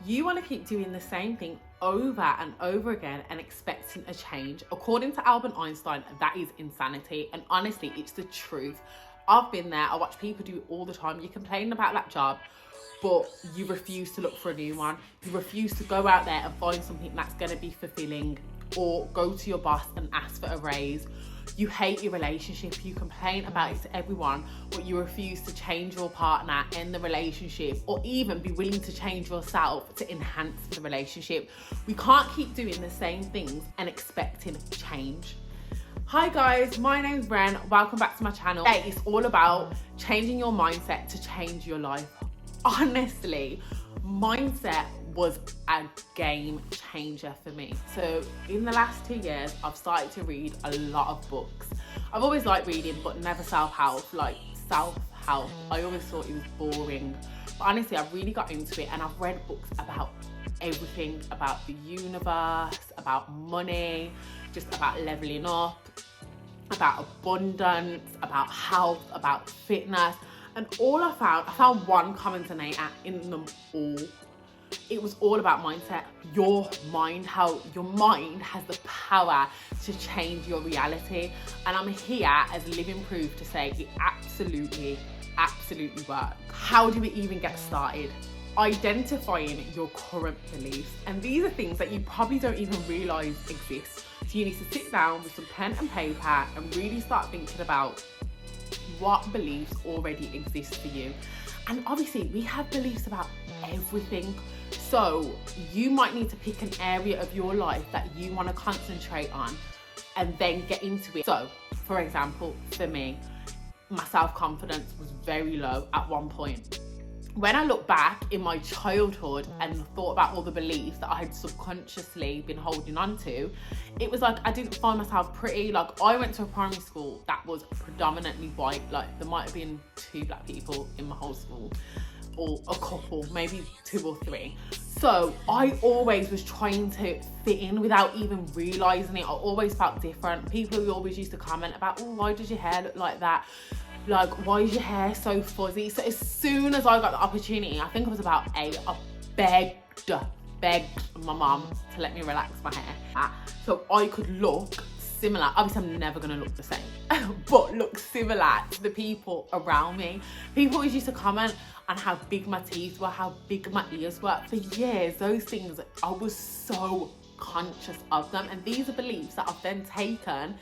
You want to keep doing the same thing over and over again and expecting a change. According to Albert Einstein, that is insanity. And honestly, it's the truth. I've been there. I watch people do it all the time. You complain about that job, but you refuse to look for a new one. You refuse to go out there and find something that's going to be fulfilling, or go to your boss and ask for a raise. You hate your relationship, you complain about it to everyone, but you refuse to change your partner, end the relationship, or even be willing to change yourself to enhance the relationship. We can't keep doing the same things and expecting change. Hi guys, my name's Bren. Welcome back to my channel. Today it's all about changing your mindset to change your life. Honestly, mindset was a game changer for me. So in the last 2 years, I've started to read a lot of books. I've always liked reading, but never self-help. I always thought it was boring. But honestly, I really got into it, and I've read books about everything, about the universe, about money, just about leveling up, about abundance, about health, about fitness. And all I found one common denominator in them all. It was all about mindset. Your mind, how your mind has the power to change your reality. And I'm here as living proof to say it absolutely works. How do we even get started? Identifying your current beliefs. And these are things that you probably don't even realize exist. So you need to sit down with some pen and paper and really start thinking about what beliefs already exist for you. And obviously we have beliefs about everything. So you might need to pick an area of your life that you want to concentrate on and then get into it. So for example, for me, my self-confidence was very low at one point. When I look back in my childhood and thought about all the beliefs that I had subconsciously been holding on to, it was like I didn't find myself pretty. Like, I went to a primary school that was predominantly white. Like, there might have been 2 black people in my whole school, or a couple, maybe 2 or 3. So I always was trying to fit in without even realising it. I always felt different. People always used to comment about, oh, why does your hair look like that? Like, why is your hair so fuzzy? So as soon as I got the opportunity, I think I was about 8, I begged my mum to let me relax my hair so I could look similar. Obviously, I'm never gonna look the same, but look similar to the people around me. People always used to comment on how big my teeth were, how big my ears were. For years, those things, I was so conscious of them. And these are beliefs that I've then taken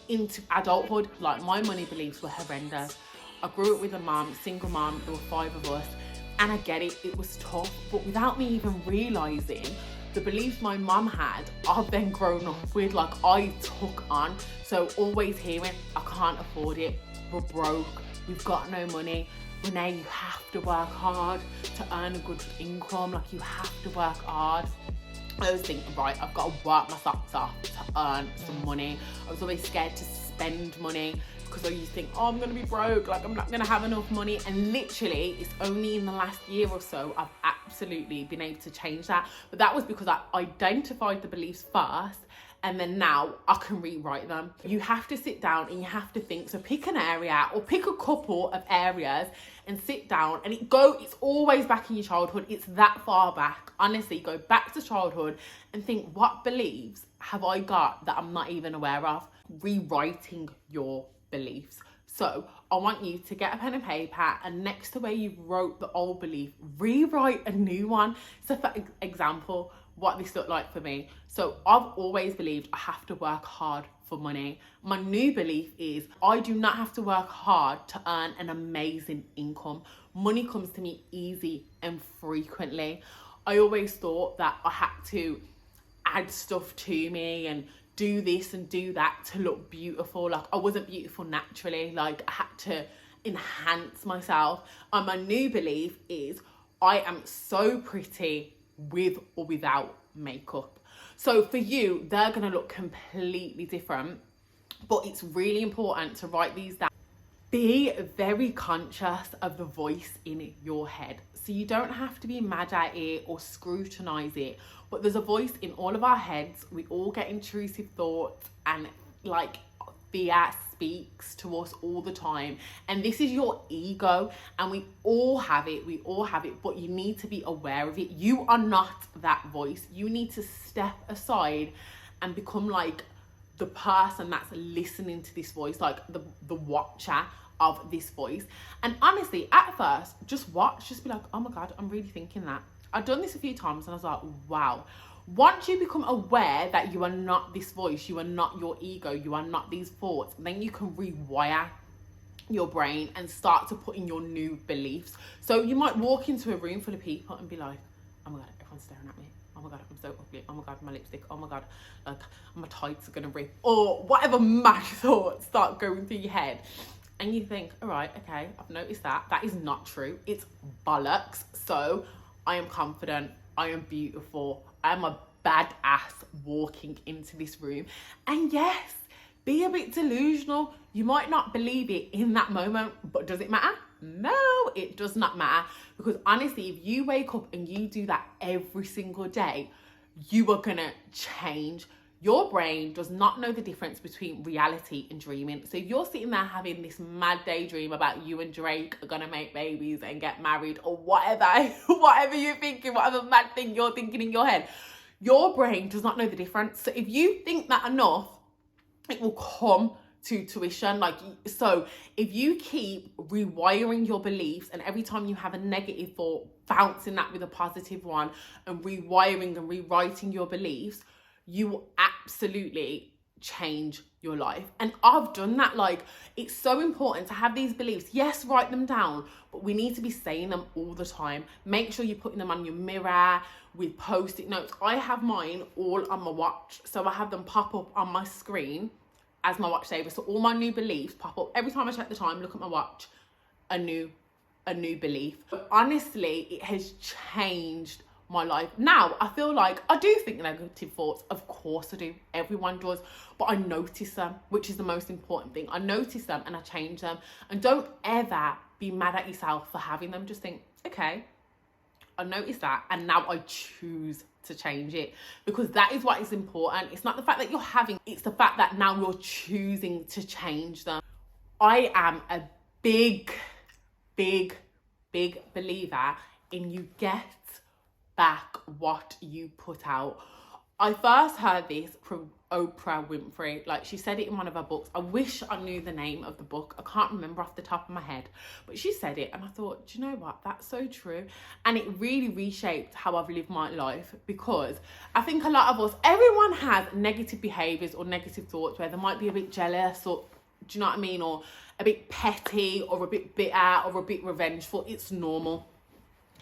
into adulthood. Like, my money beliefs were horrendous. I grew up with a mum, single mum, there were 5 of us, and I get it, it was tough, but without me even realising the beliefs my mum had, I've then grown up with, like, I took on. So always hearing, I can't afford it, we're broke, we've got no money. Renee, you have to work hard to earn a good income, like, you have to work hard. I was thinking, right, I've got to work my socks off to earn some money. I was always scared to spend money because I used to think, oh, I'm going to be broke, like, I'm not going to have enough money. And literally, it's only in the last year or so I've absolutely been able to change that. But that was because I identified the beliefs first, and then now I can rewrite them. You have to sit down and you have to think. So pick an area or pick a couple of areas and sit down, and it's always back in your childhood. It's that far back. Honestly, go back to childhood and think, what beliefs have I got that I'm not even aware of? Rewriting your beliefs. So I want you to get a pen and paper, and next to where you wrote the old belief, rewrite a new one. So for example, what this looked like for me. So I've always believed I have to work hard for money. My new belief is I do not have to work hard to earn an amazing income. Money comes to me easy and frequently. I always thought that I had to add stuff to me and do this and do that to look beautiful. Like, I wasn't beautiful naturally. Like, I had to enhance myself. And my new belief is I am so pretty with or without makeup. So for you, they're going to look completely different, but it's really important to write these down. Be very conscious of the voice in your head. So you don't have to be mad at it or scrutinize it, but there's a voice in all of our heads. We all get intrusive thoughts, and like fear speaks to us all the time, and this is your ego, and we all have it, but you need to be aware of it. You are not that voice. You need to step aside and become like the person that's listening to this voice, like the watcher of this voice. And honestly, at first, just watch, just be like, oh my God, I'm really thinking that. I've done this a few times and I was like, wow. Once you become aware that you are not this voice, you are not your ego, you are not these thoughts, then you can rewire your brain and start to put in your new beliefs. So you might walk into a room full of people and be like, oh my God, everyone's staring at me. Oh my God, I'm so ugly. Oh my God, my lipstick. Oh my God, like my tights are gonna rip. Or whatever mad thoughts start going through your head. And you think, all right, okay, I've noticed that. That is not true. It's bollocks. So I am confident. I am beautiful. I am a badass walking into this room. And yes, be a bit delusional. You might not believe it in that moment, but does it matter? No, it does not matter. Because honestly, if you wake up and you do that every single day, you are gonna change. Your brain does not know the difference between reality and dreaming. So if you're sitting there having this mad daydream about you and Drake are gonna make babies and get married or whatever, whatever you're thinking, whatever mad thing you're thinking in your head, your brain does not know the difference. So if you think that enough, it will come to tuition. Like, so if you keep rewiring your beliefs, and every time you have a negative thought, bouncing that with a positive one and rewiring and rewriting your beliefs, you will absolutely change your life. And I've done that. Like, it's so important to have these beliefs. Yes, write them down, but we need to be saying them all the time. Make sure you're putting them on your mirror with post-it notes. I have mine all on my watch, so I have them pop up on my screen as my watch saver. So all my new beliefs pop up every time I check the time, look at my watch, a new belief. But honestly, it has changed my life. Now, I feel like I do think negative thoughts. Of course I do. Everyone does. But I notice them, which is the most important thing. I notice them and I change them. And don't ever be mad at yourself for having them. Just think, okay, I noticed that and now I choose to change it, because that is what is important. It's not the fact that you're having, it's the fact that now you're choosing to change them. I am a big believer in you get back what you put out. I first heard this from Oprah Winfrey. Like, she said it in one of her books. I wish I knew the name of the book. I can't remember off the top of my head, but she said it and I thought, do you know what? That's so true. And it really reshaped how I've lived my life, because I think a lot of us, everyone has negative behaviors or negative thoughts where they might be a bit jealous, or do you know what I mean? Or a bit petty or a bit bitter or a bit revengeful. It's normal.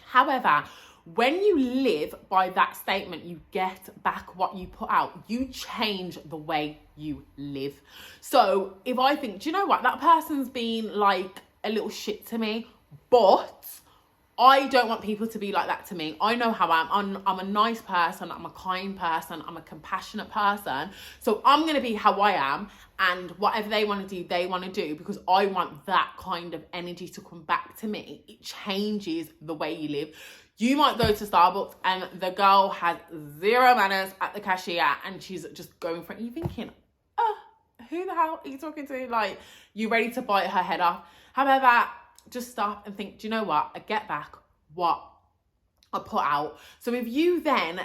However, when you live by that statement, you get back what you put out. You change the way you live. So if I think, do you know what? That person's been like a little shit to me, but I don't want people to be like that to me. I know how I am. I'm a nice person. I'm a kind person. I'm a compassionate person. So I'm going to be how I am. And whatever they want to do, they want to do, because I want that kind of energy to come back to me. It changes the way you live. You might go to Starbucks and the girl has zero manners at the cashier and she's just going for it. You're thinking, oh, who the hell are you talking to? Like, you're ready to bite her head off. However, just stop and think, do you know what? I get back what I put out. So if you then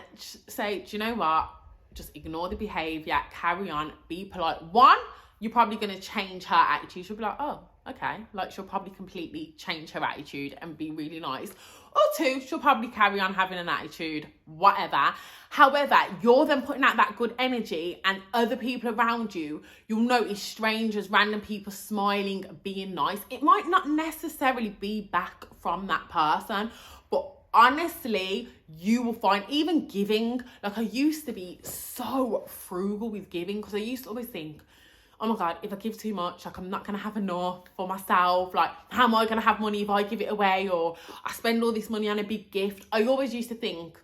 say, do you know what? Just ignore the behaviour, carry on, be polite. One, you're probably going to change her attitude. She'll be like, oh, okay. Like, she'll probably completely change her attitude and be really nice. Or two, she'll probably carry on having an attitude, whatever. However, you're then putting out that good energy, and other people around you, you'll notice strangers, random people smiling, being nice. It might not necessarily be back from that person, but honestly, you will find, even giving, like, I used to be so frugal with giving, because I used to always think, oh my God, if I give too much, like, I'm not going to have enough for myself. Like, how am I going to have money if I give it away? Or I spend all this money on a big gift. I always used to think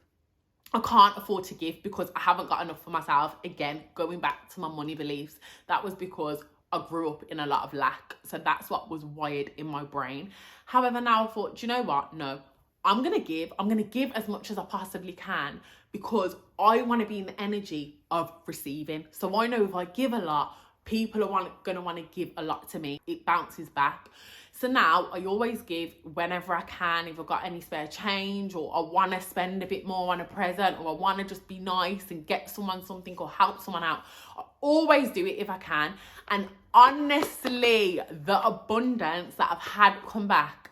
I can't afford to give because I haven't got enough for myself. Again, going back to my money beliefs, that was because I grew up in a lot of lack. So that's what was wired in my brain. However, now I thought, do you know what? No, I'm going to give. I'm going to give as much as I possibly can, because I want to be in the energy of receiving. So I know if I give a lot, people are going to want to give a lot to me, it bounces back. So now I always give whenever I can, if I've got any spare change, or I want to spend a bit more on a present, or I want to just be nice and get someone something or help someone out. I always do it if I can. And honestly, the abundance that I've had come back,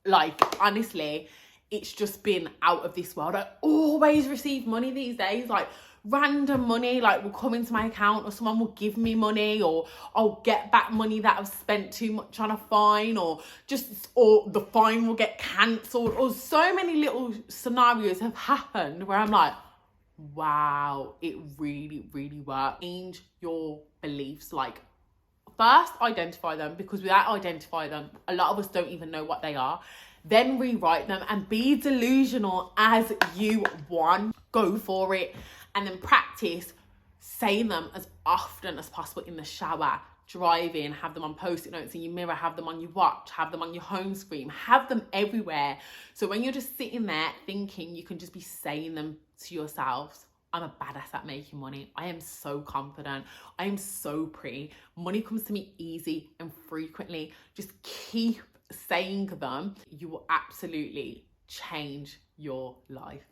like, honestly, it's just been out of this world. I always receive money these days, like random money, like will come into my account, or someone will give me money, or I'll get back money that I've spent too much on a fine, or the fine will get cancelled, or so many little scenarios have happened where I'm like, wow, it really, really works. Change your beliefs. Like, first identify them, because without identifying them, a lot of us don't even know what they are. Then rewrite them and be delusional as you want. Go for it. And then practice saying them as often as possible in the shower, driving, have them on post-it notes in your mirror, have them on your watch, have them on your home screen, have them everywhere. So when you're just sitting there thinking, you can just be saying them to yourselves. I'm a badass at making money. I am so confident. I am so pretty. Money comes to me easy and frequently. Just keep saying them. You will absolutely change your life.